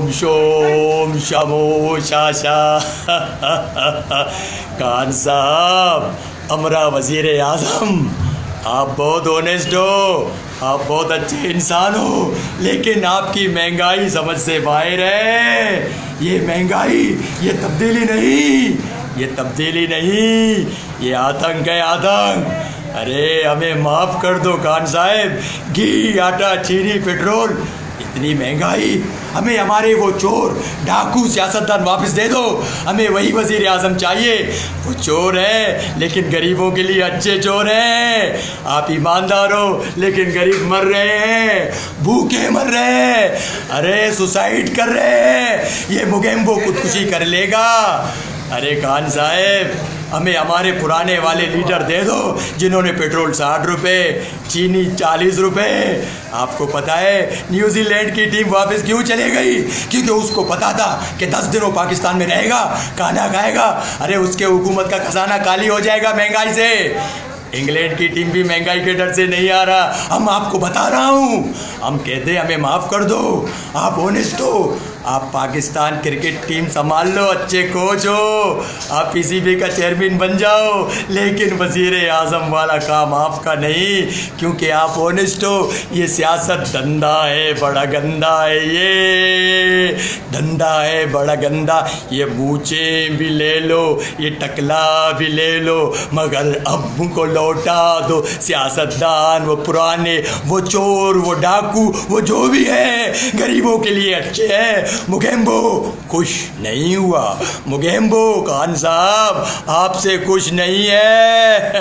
ओम Shome शमो Sasha. Khan साहब, अमरा वजीर आजम, आप बहुत ऑनेस्ट हो, आप बहुत अच्छे इंसान हो, लेकिन आपकी महंगाई समझ से बाहर है। ये महंगाई, ये तब्दीली नहीं, ये तब्दीली नहीं, ये आतंक है, आतंक। अरे हमें माफ़ कर दो खान साहब, घी, आटा, चीनी, पेट्रोल, इतनी महंगाई, हमें हमारे वो चोर, डाकू, सियासतदान वापस दे दो। हमें वही वजीर आज़म चाहिए। वो चोर है लेकिन गरीबों के लिए अच्छे चोर हैं। आप ईमानदार हो लेकिन गरीब मर रहे हैं, भूखे मर रहे हैं, अरे सुसाइड कर रहे हैं। ये मुगेम्बो खुदकुशी कर लेगा। अरे खान साहब, हमें हमारे पुराने वाले लीडर दे दो जिन्होंने पेट्रोल 60 रुपये, चीनी 40 रुपये। आपको पता है न्यूजीलैंड की टीम वापस क्यों चले गई? क्योंकि उसको पता था कि 10 दिनों पाकिस्तान में रहेगा, खाना खाएगा, अरे उसके हुकूमत का खजाना खाली हो जाएगा महंगाई से। इंग्लैंड की टीम भी महंगाई के डर से नहीं आ रहा। हम आपको बता रहा हूँ, हम कहते हमें माफ़ कर दो, आप ऑनेस्ट हो, आप पाकिस्तान क्रिकेट टीम संभाल लो, अच्छे कोच हो, आप पीसीबी का चेयरमैन बन जाओ, लेकिन वजीर आज़म वाला काम आपका नहीं, क्योंकि आप ऑनेस्ट हो। ये सियासत धंधा है, बड़ा गंदा है, ये धंधा है बड़ा गंदा। ये मूछें भी ले लो, ये टकला भी ले लो, मगर अब उनको लौटा दो। सियासतदान वो पुराने, वो चोर, वो डाकू, वो जो भी है, गरीबों के लिए अच्छे हैं। मुगेम्बो खुश नहीं हुआ, मुगेम्बो खान साहब आपसे खुश नहीं है।